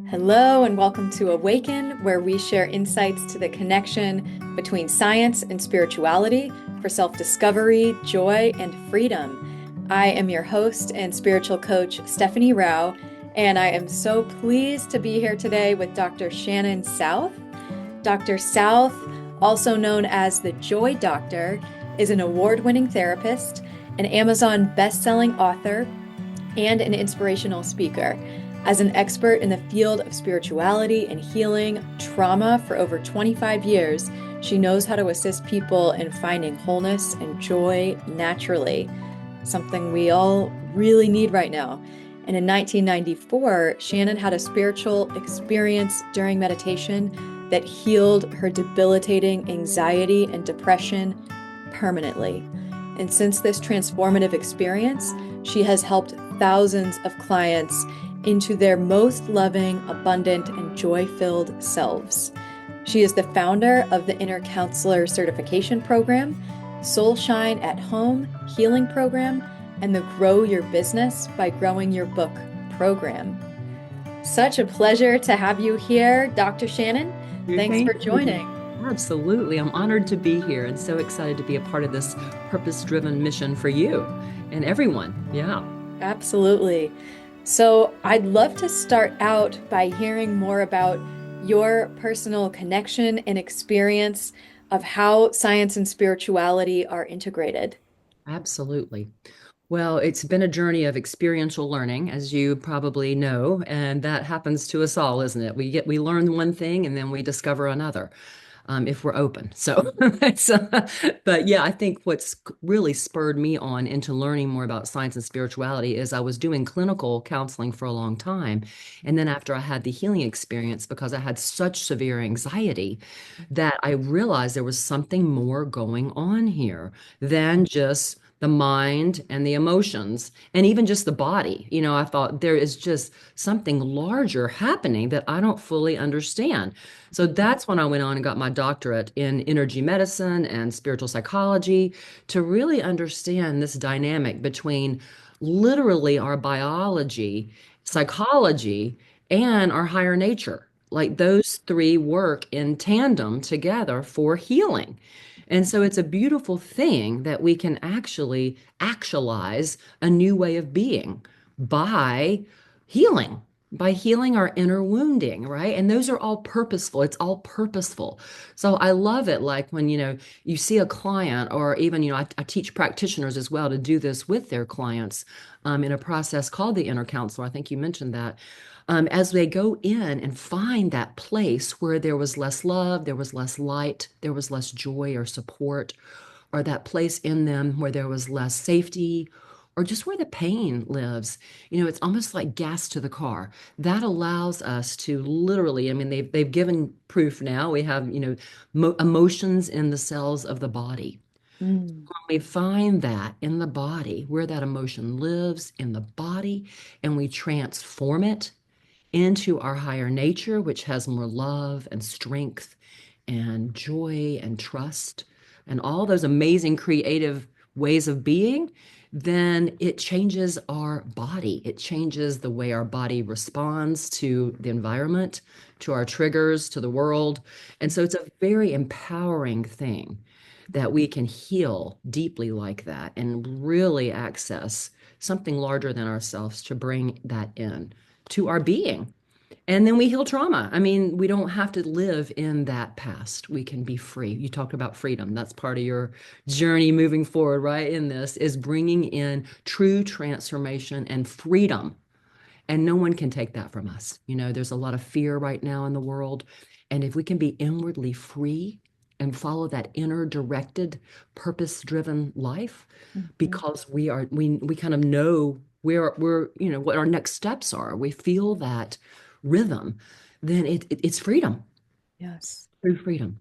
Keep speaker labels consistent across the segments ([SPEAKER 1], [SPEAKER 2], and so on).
[SPEAKER 1] Hello, and welcome to Awaken, where we share insights to the connection between science and spirituality for self discovery, joy, and freedom. I am your host and spiritual coach, Stephanie Rouch, and I am so pleased to be here today with Dr. Shannon South. Dr. South, also known as the Joy Doctor, is an award winning therapist, an Amazon best selling author, and an inspirational speaker. As an expert in the field of spirituality and healing trauma for over 25 years, she knows how to assist people in finding wholeness and joy naturally, something we all really need right now. And in 1994, Shannon had a spiritual experience during meditation that healed her debilitating anxiety and depression permanently. And since this transformative experience, she has helped thousands of clients into their most loving, abundant, and joy-filled selves. She is the founder of the Inner Counselor Certification Program, Soul Shine at Home Healing Program, and the Grow Your Business by Growing Your Book program. Such a pleasure to have you here, Dr. Shannon. Thanks for
[SPEAKER 2] Thank you.
[SPEAKER 1] joining.
[SPEAKER 2] Absolutely. I'm honored to be here and so excited to be a part of this purpose-driven mission for you and everyone. Yeah.
[SPEAKER 1] Absolutely. So I'd love to start out by hearing more about your personal connection and experience of how science and spirituality are integrated.
[SPEAKER 2] Absolutely. Well, it's been a journey of experiential learning, as you probably know, and that happens to us all, isn't it? We learn one thing and then we discover another, if we're open. So, it's, but yeah, I think what's really spurred me on into learning more about science and spirituality is I was doing clinical counseling for a long time, and then after I had the healing experience, because I had such severe anxiety, that I realized there was something more going on here than just the mind and the emotions and even just the body. I thought there is just something larger happening that I don't fully understand. So that's when I went on and got my doctorate in energy medicine and spiritual psychology to really understand this dynamic between literally our biology, psychology, and our higher nature. Like those three work in tandem together for healing. And so it's a beautiful thing that we can actually actualize a new way of being by healing, by healing our inner wounding, right? And those are all purposeful. It's all purposeful. So I love it. Like when, you see a client, or even, I teach practitioners as well to do this with their clients in a process called the inner counselor. I think you mentioned that. As they go in and find that place where there was less love, there was less light, there was less joy or support, or that place in them where there was less safety, or just where the pain lives. It's almost like gas to the car. That allows us to literally, I mean, they've given proof now. We have, emotions in the cells of the body.
[SPEAKER 1] Mm.
[SPEAKER 2] When we find that in the body, where that emotion lives in the body, and we transform it into our higher nature, which has more love and strength and joy and trust and all those amazing creative ways of being, then it changes our body. It changes the way our body responds to the environment, to our triggers, to the world. And so it's a very empowering thing that we can heal deeply like that and really access something larger than ourselves to bring that in to our being. And then we heal trauma. I mean, we don't have to live in that past. We can be free. You talked about freedom. That's part of your journey moving forward, right? In this is bringing in true transformation and freedom. And no one can take that from us. There's a lot of fear right now in the world. And if we can be inwardly free and follow that inner directed, purpose-driven life,
[SPEAKER 1] Mhm.
[SPEAKER 2] because we kind of know where we're, what our next steps are. We feel that rhythm, then it's freedom,
[SPEAKER 1] Yes.
[SPEAKER 2] true freedom.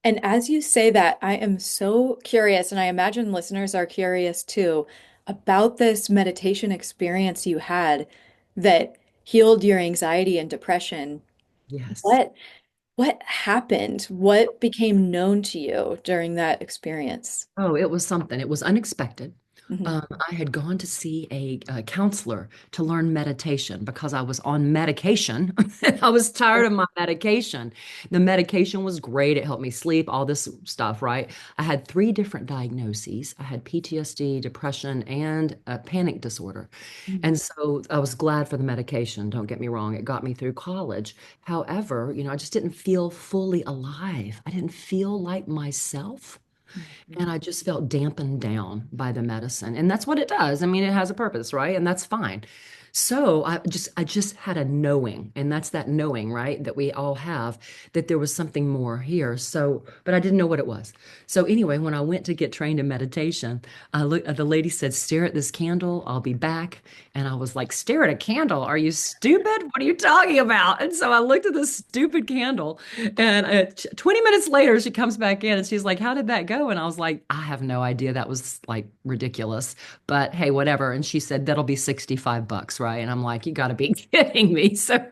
[SPEAKER 1] And as you say that, I am so curious, and I imagine listeners are curious too, about this meditation experience you had that healed your anxiety and depression.
[SPEAKER 2] Yes.
[SPEAKER 1] What what happened? What became known to you during that experience?
[SPEAKER 2] Oh, it was something. It was unexpected.
[SPEAKER 1] Hmm.
[SPEAKER 2] I had gone to see a counselor to learn meditation because I was on medication. I was tired of my medication. The medication was great. It helped me sleep, all this stuff, right? I had three different diagnoses. I had PTSD, depression, and a panic disorder. And so I was glad for the medication. Don't get me wrong. It got me through college. However, I just didn't feel fully alive. I didn't feel like myself. And I just felt dampened down by the medicine. And that's what it does. I mean, it has a purpose, right? And that's fine. So I just had a knowing, and that's that knowing, right? That we all have that there was something more here. So, but I didn't know what it was. So anyway, when I went to get trained in meditation, the lady said, "Stare at this candle. I'll be back." And I was like, "Stare at a candle? Are you stupid? What are you talking about?" And so I looked at this stupid candle, and 20 minutes later, she comes back in and she's like, "How did that go?" And I was like, "I have no idea. That was like ridiculous. But hey, whatever." And she said, "That'll be $65, right?" And I'm like, "You got to be kidding me." So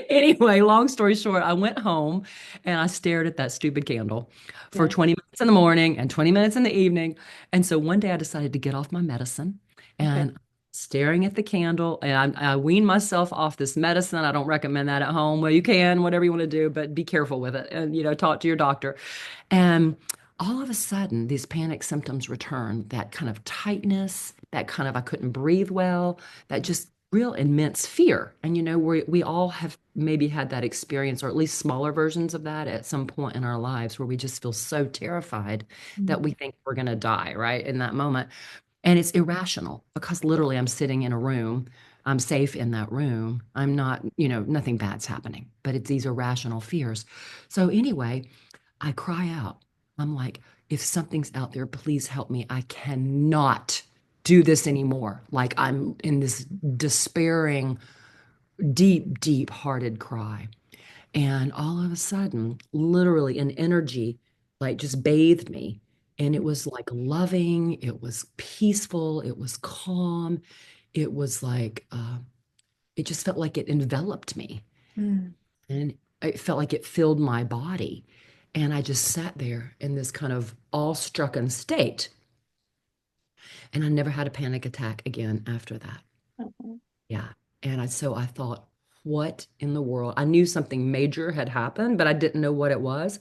[SPEAKER 2] anyway, long story short, I went home and I stared at that stupid candle for
[SPEAKER 1] Yeah.
[SPEAKER 2] 20 minutes in the morning and 20 minutes in the evening. And so one day I decided to get off my medicine
[SPEAKER 1] Okay.
[SPEAKER 2] and staring at the candle, and I weaned myself off this medicine. I don't recommend that at home. Well, you can, whatever you want to do, but be careful with it and, talk to your doctor. And all of a sudden, these panic symptoms return, that kind of tightness, that kind of I couldn't breathe well, that just real immense fear. And we all have maybe had that experience, or at least smaller versions of that at some point in our lives, where we just feel so terrified that we think we're going to die, right? In that moment. And it's irrational because literally I'm sitting in a room. I'm safe in that room. I'm not, nothing bad's happening, but it's these irrational fears. So anyway, I cry out. I'm like, if something's out there, please help me. I cannot do this anymore. Like I'm in this despairing, deep, deep hearted cry. And all of a sudden, literally an energy like just bathed me. And it was like loving, it was peaceful, it was calm. It was like, it just felt like it enveloped me.
[SPEAKER 1] Mm.
[SPEAKER 2] And it felt like it filled my body. And I just sat there in this kind of awe-stricken state. And I never had a panic attack again after that.
[SPEAKER 1] Mhm.
[SPEAKER 2] Yeah. So I thought, what in the world? I knew something major had happened, but I didn't know what it was.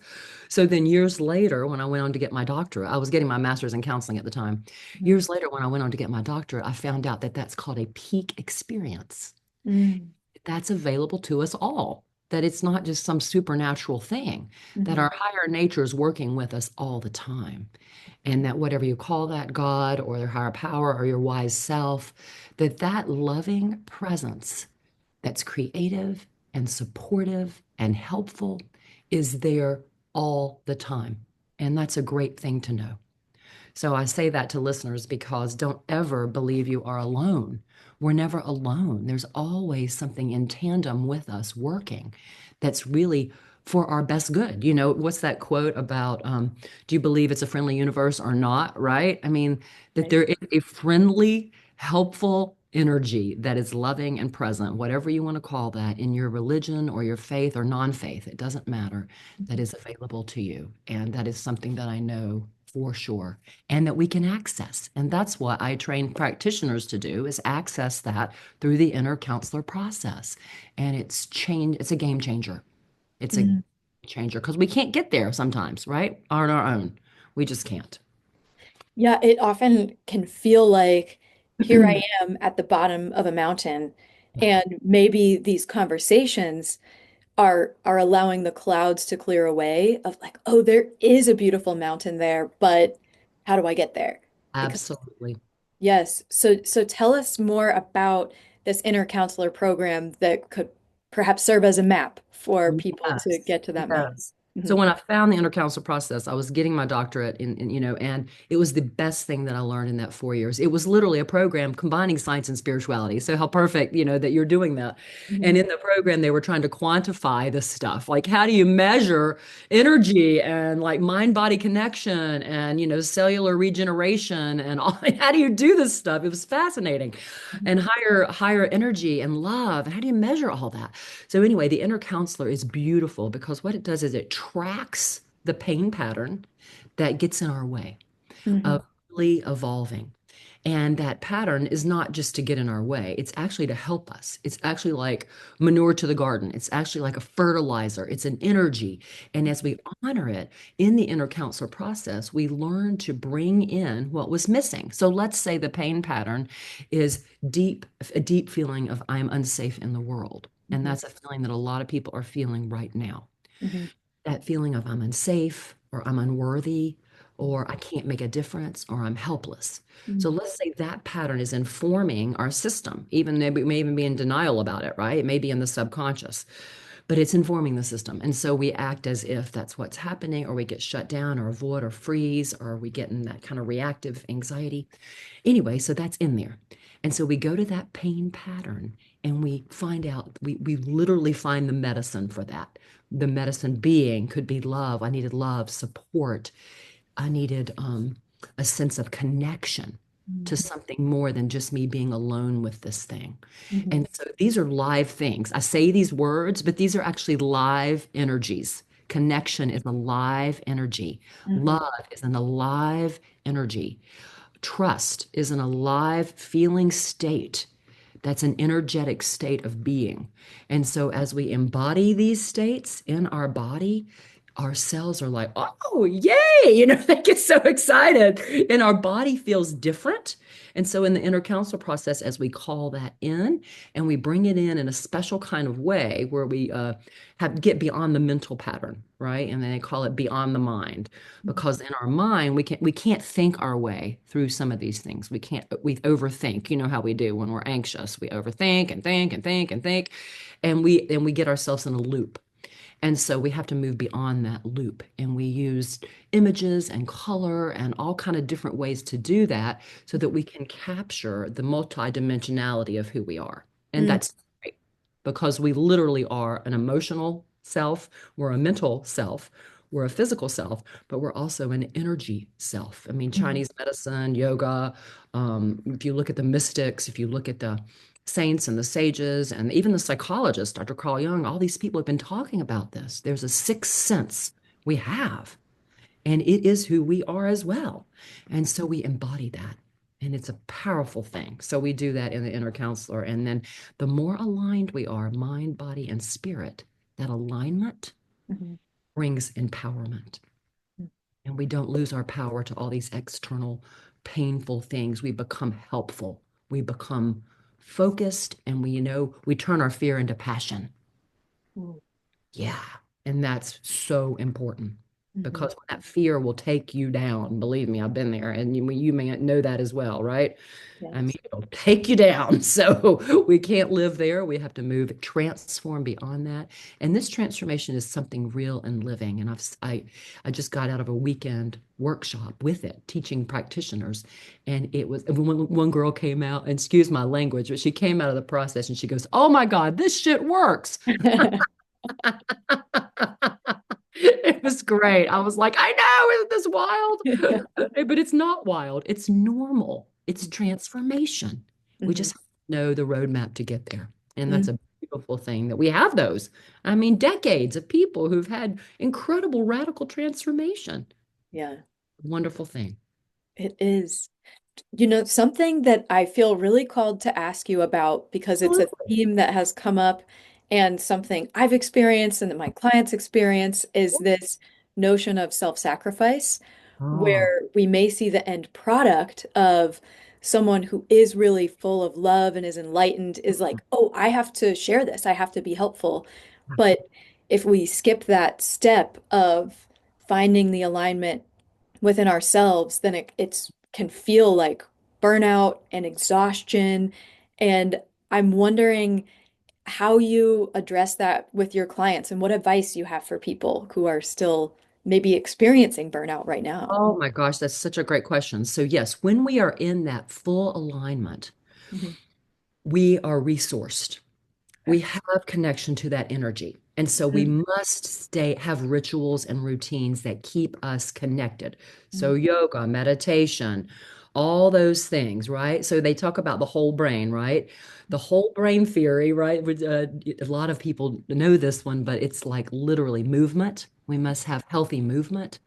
[SPEAKER 2] So then years later, when I went on to get my doctorate, I was getting my master's in counseling at the time. Years later, when I went on to get my doctorate, I found out that that's called a peak experience.
[SPEAKER 1] Mm.
[SPEAKER 2] That's available to us all, that it's not just some supernatural thing, that
[SPEAKER 1] Mhm.
[SPEAKER 2] our higher nature is working with us all the time. And that whatever you call that, God or your higher power or your wise self, that loving presence that's creative and supportive and helpful is there all the time. And that's a great thing to know. So I say that to listeners because don't ever believe you are alone. We're never alone. There's always something in tandem with us working that's really for our best good. What's that quote about, do you believe it's a friendly universe or not? Right? I mean, that
[SPEAKER 1] Right.
[SPEAKER 2] there is a friendly, helpful energy that is loving and present, whatever you want to call that, in your religion or your faith or non-faith, it doesn't matter, that
[SPEAKER 1] Mhm.
[SPEAKER 2] is available to you. And that is something that I know for sure and that we can access. And that's what I train practitioners to do, is access that through the inner counselor process. And it's a game changer. It's a game
[SPEAKER 1] Mm.
[SPEAKER 2] changer because we can't get there sometimes, right? On our own. We just can't.
[SPEAKER 1] Yeah, it often can feel like here I am at the bottom of a mountain,
[SPEAKER 2] Yeah,
[SPEAKER 1] and maybe these conversations are allowing the clouds to clear away of like, oh, there is a beautiful mountain there, but how do I get there? Because
[SPEAKER 2] absolutely.
[SPEAKER 1] yes, so tell us more about this inner counselor program that could perhaps serve as a map for people to
[SPEAKER 2] Yes,
[SPEAKER 1] get to that mountain.
[SPEAKER 2] yes. So
[SPEAKER 1] Mhm.
[SPEAKER 2] when I found the inner counsel process, I was getting my doctorate and it was the best thing that I learned in that 4 years. It was literally a program combining science and spirituality. So how perfect, that you're doing that. And
[SPEAKER 1] Mhm.
[SPEAKER 2] in the program, they were trying to quantify this stuff. Like, how do you measure energy and like mind-body connection and, cellular regeneration and all, how do you do this stuff? It was fascinating. And higher energy and love. How do you measure all that? So anyway, the inner counselor is beautiful because what it does is it tracks the pain pattern that gets in our way
[SPEAKER 1] Mhm.
[SPEAKER 2] of really evolving. And that pattern is not just to get in our way, it's actually to help us. It's actually like manure to the garden. It's actually like a fertilizer. It's an energy. And as we honor it in the inner counselor process, we learn to bring in what was missing. So let's say the pain pattern is a deep feeling of I'm unsafe in the world. And
[SPEAKER 1] Mhm.
[SPEAKER 2] that's a feeling that a lot of people are feeling right now.
[SPEAKER 1] Mhm.
[SPEAKER 2] That feeling of I'm unsafe or I'm unworthy or I can't make a difference or I'm helpless. So
[SPEAKER 1] Mhm.
[SPEAKER 2] let's say that pattern is informing our system, even though we may even be in denial about it, right? It may be in the subconscious, but it's informing the system. And so we act as if that's what's happening, or we get shut down or avoid or freeze, or we get in that kind of reactive anxiety. Anyway, so that's in there. And so we go to that pain pattern and we find out, we literally find the medicine for that. The medicine being could be love. I needed love, support. I needed a sense of connection to something more than just me being alone with this thing.
[SPEAKER 1] Mhm.
[SPEAKER 2] And so these are live things. I say these words, but these are actually live energies. Connection is a live energy.
[SPEAKER 1] Mhm.
[SPEAKER 2] Love is an alive energy. Trust is an alive feeling state. That's an energetic state of being. And so, as we embody these states in our body, our cells are like, oh, yay! They get so excited. And our body feels different. And so, in the inner counsel process, as we call that in and we bring it in a special kind of way where we get beyond the mental pattern, right? And then they call it beyond the mind because in our mind we can't think our way through some of these things. We overthink. You know how we do when we're anxious. We overthink and think and think and think, and we get ourselves in a loop. And so we have to move beyond that loop, and we use images and color and all kind of different ways to do that so that we can capture the multidimensionality of who we are. And
[SPEAKER 1] Mhm.
[SPEAKER 2] that's great because we literally are an emotional self, we're a mental self, we're a physical self, but we're also an energy self. I mean,
[SPEAKER 1] Mhm.
[SPEAKER 2] Chinese medicine, yoga, if you look at the mystics, if you look at the saints and the sages and even the psychologists, Dr. Carl Jung, all these people have been talking about this. There's a sixth sense we have, and it is who we are as well. And so we embody that. And it's a powerful thing. So we do that in the inner counselor. And then the more aligned we are, mind, body, and spirit, that alignment
[SPEAKER 1] Mhm.
[SPEAKER 2] brings empowerment. And we don't lose our power to all these external painful things. We become helpful. We become focused and we turn our fear into passion.
[SPEAKER 1] Mhm.
[SPEAKER 2] Yeah. And that's so important
[SPEAKER 1] Mhm.
[SPEAKER 2] because that fear will take you down. Believe me, I've been there and you may know that as well, right? I mean,
[SPEAKER 1] Yes.
[SPEAKER 2] it'll take you down. So we can't live there. We have to move, transform beyond that. And this transformation is something real and living. And I just got out of a weekend workshop with it, teaching practitioners. And it was one girl came out, and excuse my language, but she came out of the process and she goes, "Oh my God, this shit works." It was great. I was like, I know, isn't this wild? But it's not wild. It's normal. It's transformation. We
[SPEAKER 1] Mhm.
[SPEAKER 2] just know the roadmap to get there. And that's
[SPEAKER 1] Mhm.
[SPEAKER 2] a beautiful thing that we have those. I mean, decades of people who've had incredible radical transformation.
[SPEAKER 1] Yeah,
[SPEAKER 2] Wonderful thing.
[SPEAKER 1] it is. Something that I feel really called to ask you about because it's a
[SPEAKER 2] Absolutely.
[SPEAKER 1] theme that has come up and something I've experienced and that my clients experience is this notion of self-sacrifice,
[SPEAKER 2] Oh,
[SPEAKER 1] where we may see the end product of someone who is really full of love and is enlightened is like, oh, I have to share this, I have to be helpful. But if we skip that step of finding the alignment within ourselves, then it's can feel like burnout and exhaustion. And I'm wondering how you address that with your clients and what advice you have for people who are still maybe experiencing burnout right now.
[SPEAKER 2] oh my gosh, that's such a great question. So, yes, when we are in that full alignment,
[SPEAKER 1] Mhm.
[SPEAKER 2] we are resourced.
[SPEAKER 1] Okay.
[SPEAKER 2] We have connection to that energy. And so we
[SPEAKER 1] Mhm.
[SPEAKER 2] must have rituals and routines that keep us connected. So
[SPEAKER 1] Mhm.
[SPEAKER 2] yoga, meditation, all those things, right? So they talk about the whole brain, right? The whole brain theory, right? A lot of people know this one, but it's like literally movement. We must have healthy movement.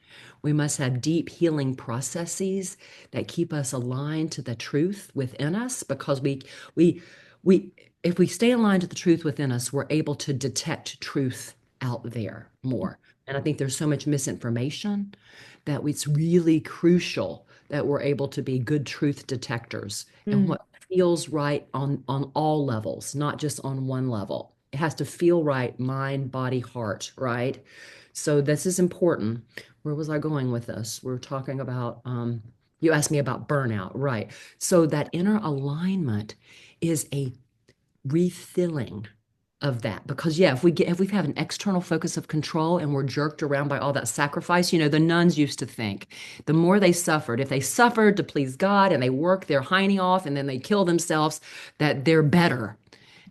[SPEAKER 2] We must have deep healing processes that keep us aligned to the truth within us because we we if we stay aligned to the truth within us, we're able to detect truth out there more. And I think there's so much misinformation that it's really crucial that we're able to be good truth detectors and
[SPEAKER 1] Mm,
[SPEAKER 2] what feels right on all levels, not just on one level. It has to feel right, mind, body, heart, right? So this is important. Where was I going with this? We're talking about you asked me about burnout, right? So that inner alignment is a refilling of that because yeah, if we have an external focus of control and we're jerked around by all that sacrifice, the nuns used to think the more they suffered, if they suffered to please God and they work their hiney off and then they kill themselves, that they're better.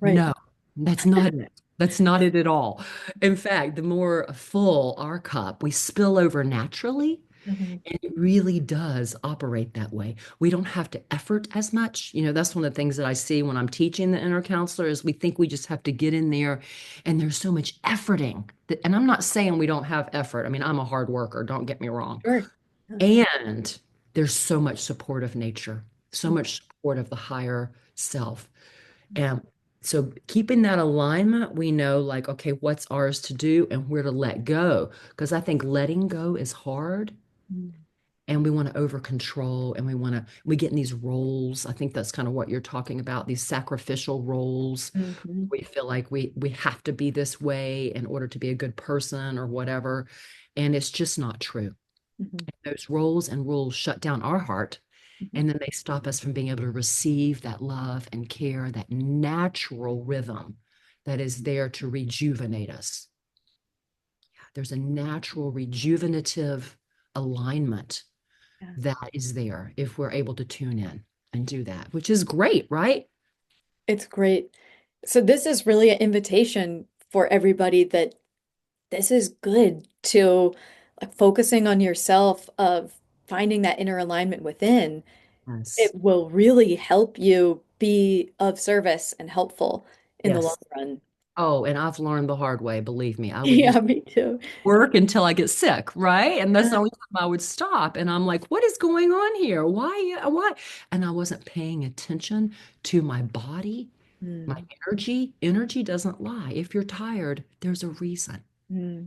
[SPEAKER 1] right.
[SPEAKER 2] No, that's not it. That's not it at all. In fact, the more full our cup, we spill over naturally,
[SPEAKER 1] Mhm.
[SPEAKER 2] and it really does operate that way. We don't have to effort as much. That's one of the things that I see when I'm teaching the inner counselor is we think we just have to get in there and there's so much efforting. And I'm not saying we don't have effort. I mean, I'm a hard worker, don't get me wrong.
[SPEAKER 1] Sure. Yeah.
[SPEAKER 2] And there's so much support of nature, so
[SPEAKER 1] Mm,
[SPEAKER 2] much support of the higher self. And so keeping that alignment, we know like, okay, what's ours to do and where to let go. Because I think letting go is hard
[SPEAKER 1] mm,
[SPEAKER 2] and we want to over control and we get in these roles. I think that's kind of what you're talking about, these sacrificial roles.
[SPEAKER 1] mhm,
[SPEAKER 2] We feel like we have to be this way in order to be a good person or whatever. And it's just not true.
[SPEAKER 1] mhm,
[SPEAKER 2] Those roles and rules shut down our heart
[SPEAKER 1] mhm,
[SPEAKER 2] and then they stop us from being able to receive that love and care, that natural rhythm that is there to rejuvenate us. There's a natural rejuvenative alignment
[SPEAKER 1] yeah.
[SPEAKER 2] that is there if we're able to tune in and do that, which is great, right?
[SPEAKER 1] It's great. So this is really an invitation for everybody that this is good to like focusing on yourself of finding that inner alignment within. It
[SPEAKER 2] Yes.
[SPEAKER 1] will really help you be of service and helpful in the long
[SPEAKER 2] Yes.
[SPEAKER 1] run.
[SPEAKER 2] Oh, and I've learned the hard way, believe me. I would
[SPEAKER 1] Yeah,
[SPEAKER 2] just
[SPEAKER 1] me too.
[SPEAKER 2] work until I get sick, right? And that's the only time I would stop. And I'm like, what is going on here? Why? And I wasn't paying attention to my body, my
[SPEAKER 1] Mm,
[SPEAKER 2] energy. Energy doesn't lie. If you're tired, there's a reason.
[SPEAKER 1] mm,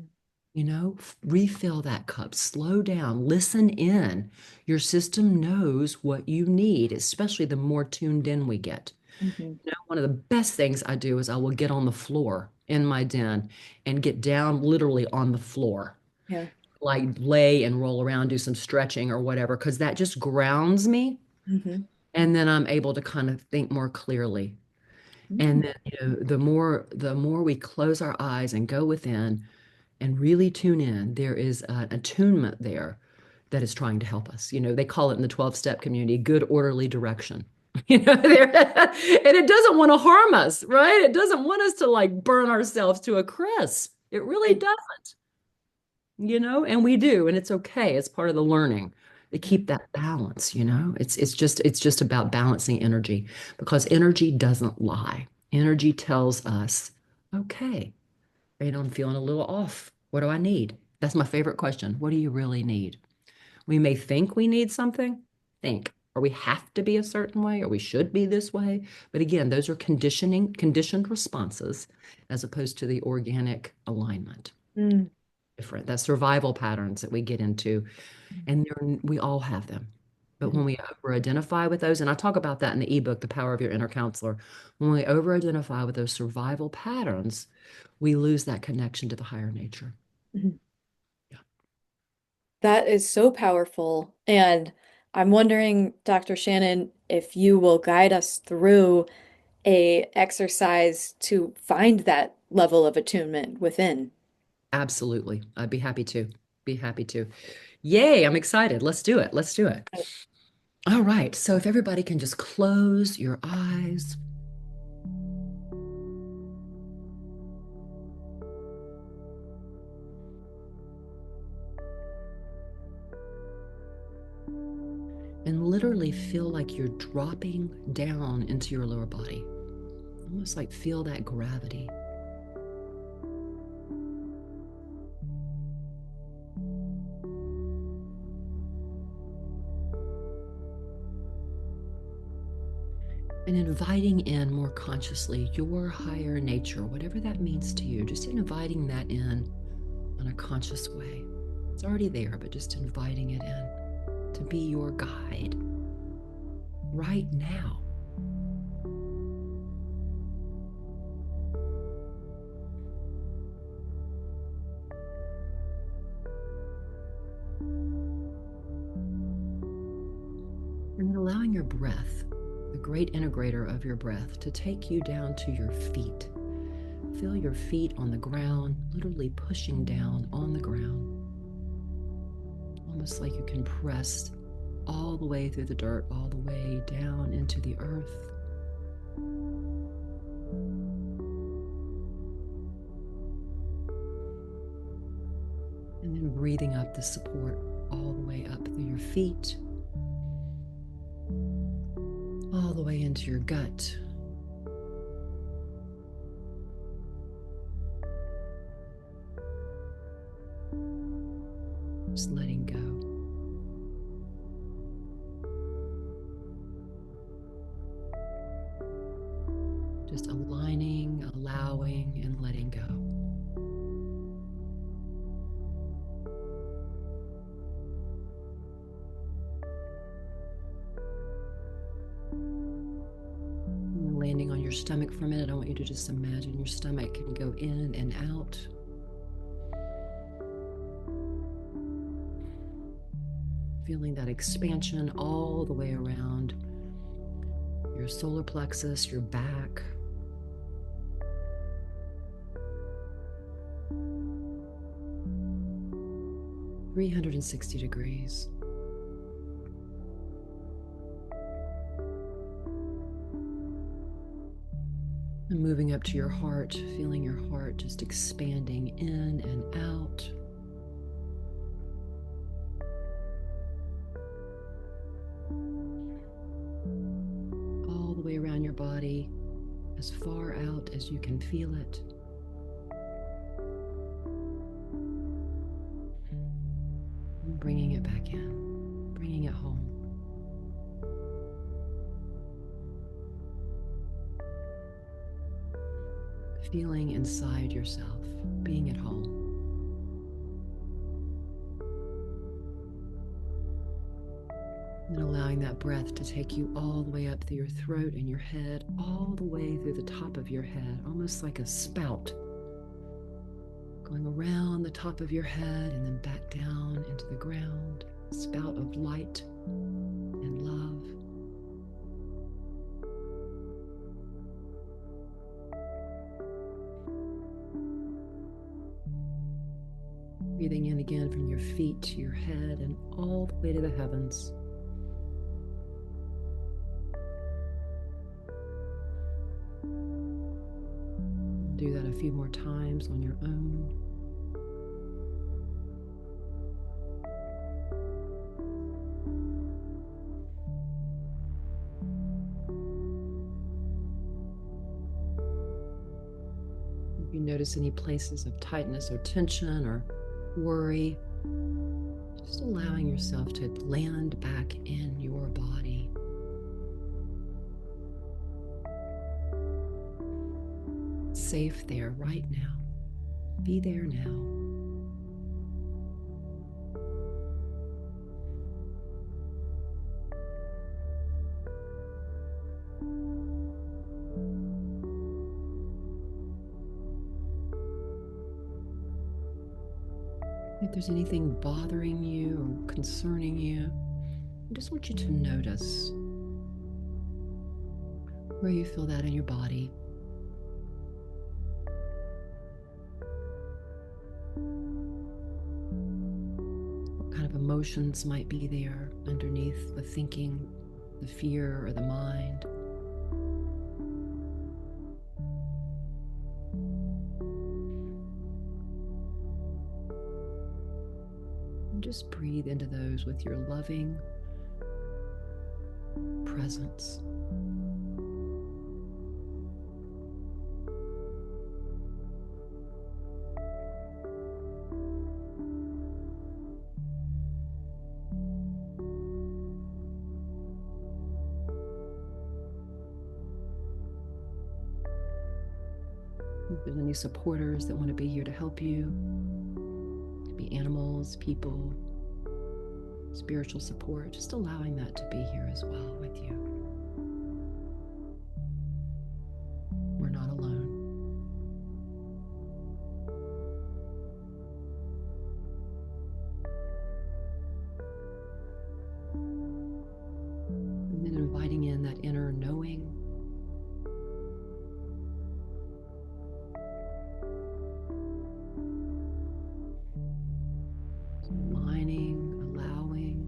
[SPEAKER 2] Refill that cup, slow down, listen in. Your system knows what you need, especially the more tuned in we get.
[SPEAKER 1] mhm.
[SPEAKER 2] One of the best things I do is I will get on the floor in my den and get down literally on the floor,
[SPEAKER 1] Yeah.
[SPEAKER 2] like lay and roll around, do some stretching or whatever, because that just grounds me.
[SPEAKER 1] Mhm.
[SPEAKER 2] And then I'm able to kind of think more clearly.
[SPEAKER 1] Mm,
[SPEAKER 2] And then, the more we close our eyes and go within and really tune in, there is an attunement there that is trying to help us. They call it in the 12-step community good orderly direction. And it doesn't want to harm us, right? It doesn't want us to like burn ourselves to a crisp. It really
[SPEAKER 1] right.
[SPEAKER 2] doesn't, and we do, and it's okay. It's part of the learning to
[SPEAKER 1] Yeah.
[SPEAKER 2] keep that balance. It's just about balancing energy because energy doesn't lie. Energy tells us, okay, I'm feeling a little off. What do I need? That's my favorite question. What do you really need? We may think we need something, or we have to be a certain way, or we should be this way. But again, those are conditioned responses as opposed to the organic alignment.
[SPEAKER 1] Mm,
[SPEAKER 2] Different. That's survival patterns that we get into, and we all have them. But
[SPEAKER 1] mhm,
[SPEAKER 2] when we over-identify with those, and I talk about that in the ebook, The Power of Your Inner Counselor, when we over-identify with those survival patterns, we lose that connection to the higher nature.
[SPEAKER 1] mhm.
[SPEAKER 2] Yeah.
[SPEAKER 1] That is so powerful. And I'm wondering, Dr. Shannon, if you will guide us through a exercise to find that level of attunement within.
[SPEAKER 2] Absolutely. I'd be happy to. Be happy to. Yay, I'm excited. Let's do it. Let's do it. All right. So if everybody can just close your eyes and literally feel like you're dropping down into your lower body. Almost like feel that gravity. And inviting in more consciously your higher nature, whatever that means to you, just inviting that in a conscious way. It's already there, but just inviting it in to be your guide right now. And then allowing your breath, the great integrator of your breath, to take you down to your feet. Feel your feet on the ground, literally pushing down on the ground. Almost like you can press all the way through the dirt, all the way down into the earth. And then breathing up the support all the way up through your feet, all the way into your gut. Just letting go. Just aligning, allowing, and letting go. And landing on your stomach for a minute, I want you to just imagine your stomach can go in and out. Feeling that expansion all the way around your solar plexus, your back. – 360 degrees. And moving up to your heart, feeling your heart just expanding in and out. All the way around your body, as far out as you can feel it. And bringing it back in, bringing it home. Feeling inside yourself, being at home. And allowing that breath to take you all the way up through your throat and your head, all the way through the top of your head, almost like a spout. Going around the top of your head and then back down into the ground. Spout of light and love. Breathing in again from your feet to your head and all the way to the heavens. Do that a few more times on your own. If you notice any places of tightness or tension or worry, just allowing yourself to land back in your body. Safe there right now. Be there now. If there's anything bothering you or concerning you, I just want you to notice where you feel that in your body. What kind of emotions might be there underneath the thinking, the fear, or the mind. Just breathe into those with your loving, presence. If there's any supporters that want to be here to help you, it could be animals, people, spiritual support, just allowing that to be here as well with you. We're not alone. And then inviting in that inner knowing. Aligning, allowing,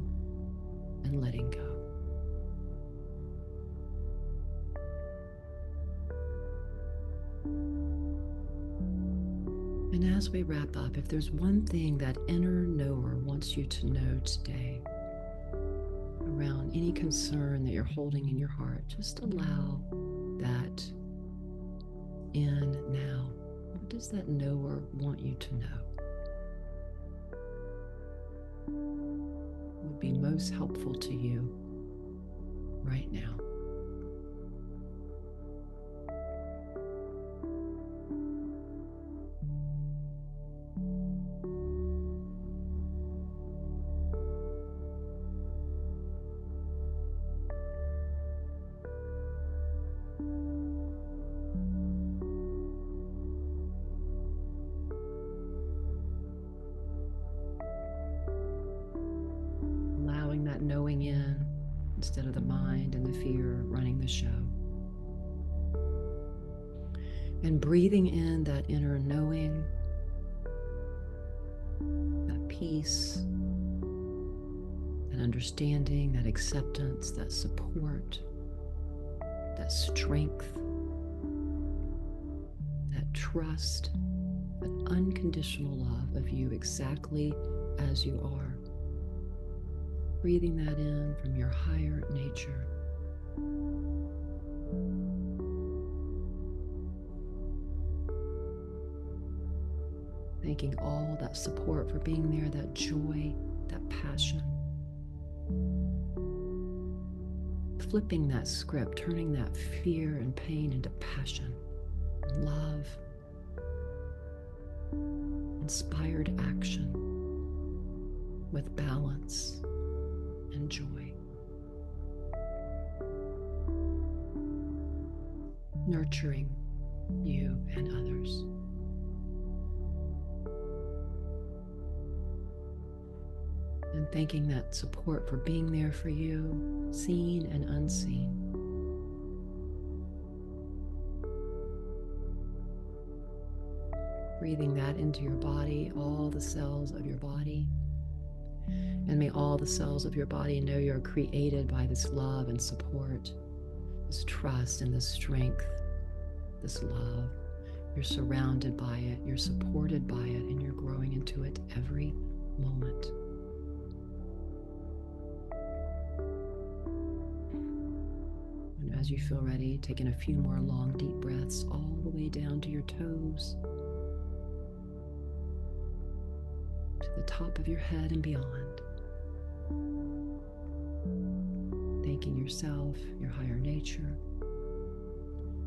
[SPEAKER 2] and letting go. And as we wrap up, if there's one thing that inner knower wants you to know today around any concern that you're holding in your heart, just allow that in now. What does that knower want you to know? Would be most helpful to you right now. Allowing that knowing in instead of the mind and the fear running the show. And breathing in that inner knowing, that peace, that understanding, that acceptance, that support, that strength, that trust, that unconditional love of you exactly as you are. Breathing that in from your higher nature. Thanking all that support for being there, that joy, that passion. Flipping that script, turning that fear and pain into passion, love, inspired action with balance and joy. Nurturing you and others. And thanking that support for being there for you, seen and unseen. Breathing that into your body, all the cells of your body. And may all the cells of your body know you're created by this love and support, this trust and this strength, this love. You're surrounded by it, you're supported by it, and you're growing into it every moment. And as you feel ready, taking a few more long, deep breaths all the way down to your toes, to the top of your head and beyond. Thanking yourself, your higher nature,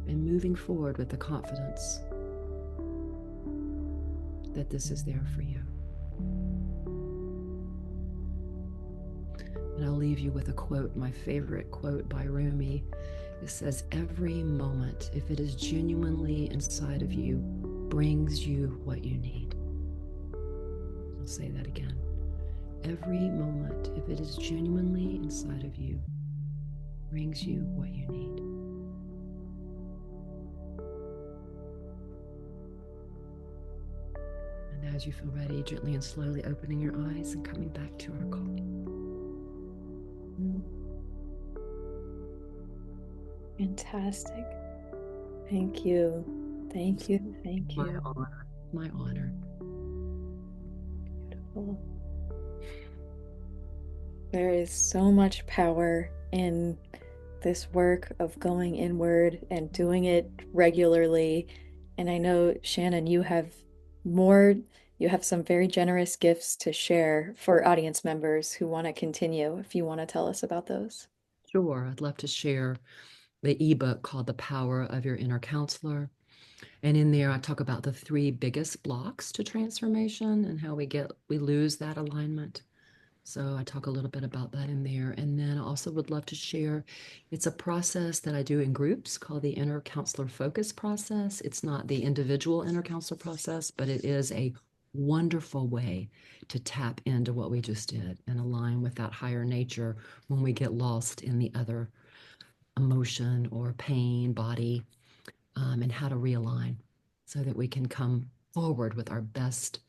[SPEAKER 2] and moving forward with the confidence that this is there for you. And I'll leave you with a quote, my favorite quote by Rumi. It says, "Every moment, if it is genuinely inside of you, brings you what you need." I'll say that again. Every moment, if it is genuinely inside of you, brings you what you need. And as you feel ready, gently and slowly opening your eyes and coming back to our call.
[SPEAKER 1] Fantastic. Thank you. Thank you. Thank you.
[SPEAKER 2] My honor. My honor.
[SPEAKER 1] Beautiful. There is so much power in this work of going inward and doing it regularly. And I know, Shannon, more, you have some very generous gifts to share for audience members who want to continue. If you want to tell us about those.
[SPEAKER 2] Sure, I'd love to share the ebook called The Power of Your Inner Counselor. And in there, I talk about the three biggest blocks to transformation and how we lose that alignment. So I talk a little bit about that in there. And then I also would love to share, it's a process that I do in groups called the Inner Counselor Focus Process. It's not the individual inner counselor process, but it is a wonderful way to tap into what we just did and align with that higher nature when we get lost in the other emotion or pain, body, and how to realign so that we can come forward with our best,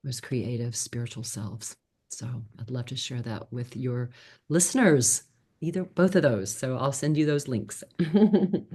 [SPEAKER 2] most creative spiritual selves. So I'd love to share that with your listeners, either both of those. So I'll send you those links.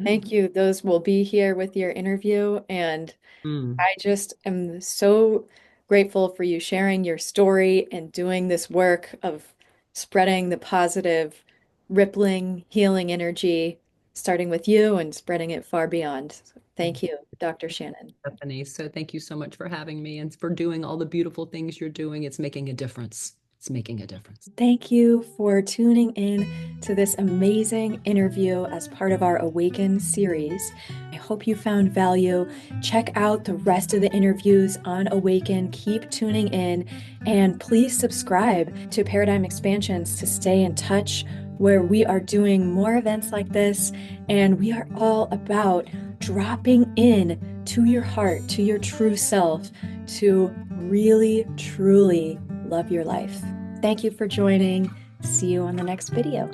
[SPEAKER 1] Thank you. Those will be here with your interview. And
[SPEAKER 2] Mm.
[SPEAKER 1] I just am so grateful for you sharing your story and doing this work of spreading the positive, rippling, healing energy, starting with you and spreading it far beyond. So thank you, Dr. Shannon.
[SPEAKER 2] Stephanie, so thank you so much for having me and for doing all the beautiful things you're doing. It's making a difference. It's making a difference.
[SPEAKER 1] Thank you for tuning in to this amazing interview as part of our Awaken series. I hope you found value. Check out the rest of the interviews on Awaken. Keep tuning in and please subscribe to Paradigm Expansions to stay in touch, where we are doing more events like this. And we are all about dropping in to your heart, to your true self, to really, truly love your life. Thank you for joining. See you on the next video.